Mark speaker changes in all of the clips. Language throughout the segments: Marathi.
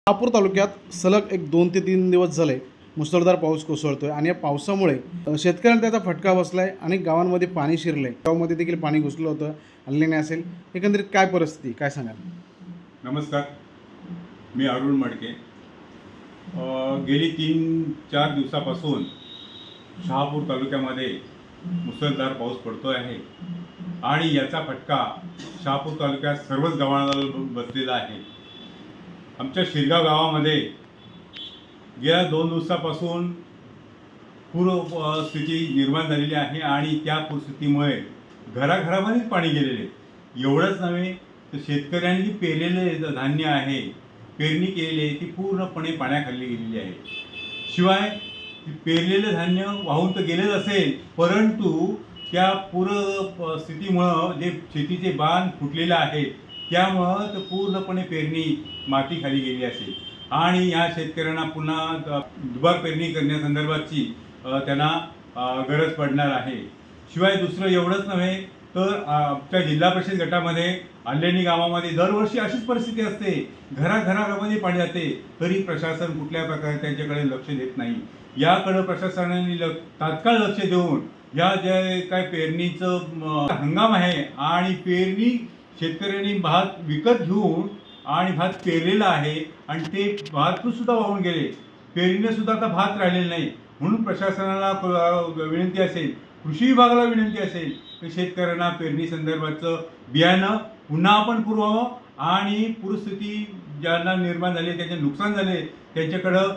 Speaker 1: शहापूर तालुक्यात सलग एक 2 ते 3 दिवस झाले मुसळधार पाऊस कोसळतोय आणि या पावसामुळे शेतकऱ्यांना त्याचा फटका बसलाय आणि गावांमध्ये पाणी शिरलंय। गावामध्ये देखील पाणी घुसलं होतं, आणलेले असेल। एकंदरीत काय परिस्थिती, काय सांगाल?
Speaker 2: नमस्कार, मी अरुण मडके। गेली 3-4 दिवसापासून शहापूर तालुक्यामध्ये मुसळधार पाऊस पडतोय आहे आणि याचा फटका शहापूर तालुक्यात सर्वच गावांना बसलेला आहे। आमच्या शिरगाव गावामध्ये गेल्या 2 दिवसापासून पूर स्थिती निर्माण झालेली आहे आणि त्या पूरस्थितीमुळे घराघरामध्येच पाणी गेलेले। एवढंच नव्हे तर शेतकऱ्यांनी पेरलेले धान्य आहे, पेरणी केलेली आहे, ती पूर्णपणे पाण्याखाली गेलेली आहे। शिवाय पेरलेले धान्य वाहून तर गेलेच असेल, परंतु त्या पूर स्थितीमुळं जे शेतीचे बांध फुटलेले आहेत त्यामुळं तर पूर्णपणे पेरणी मातीखाली गेली असेल आणि या शेतकऱ्यांना पुन्हा दुबार पेरणी करण्यासंदर्भातची त्यांना गरज पडणार आहे। शिवाय दुसरं एवढंच नव्हे तर आमच्या जिल्हा परिषद गटामध्ये आलेणी गावामध्ये दरवर्षी अशीच परिस्थिती असते, घराघरामध्ये पाणी जाते, तरी प्रशासन कुठल्या प्रकारे त्यांच्याकडे लक्ष देत नाही। याकडे प्रशासनाने तात्काळ लक्ष देऊन या जे काय पेरणीचं हंगाम आहे आणि पेरणी शेतकऱ्यांनी भात विकत घेऊन आणि भात पेरलेला आहे आणि ते भातसुद्धा वाहून गेले, पेरणीने सुद्धा आता भात राहिलेला नाही। म्हणून प्रशासनाला विनंती असेल, कृषी विभागाला विनंती असेल की शेतकऱ्यांना पेरणी संदर्भाचं बियाणं पुन्हा आपण पुरवावं आणि पूरस्थिती ज्यांना निर्माण झाली, त्याचे नुकसान झाले, त्यांच्याकडं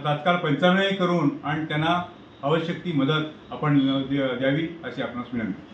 Speaker 2: तात्काळ पंचनामे करून आणि त्यांना आवश्यक ती मदत आपण द्यावी अशी आपणास विनंती।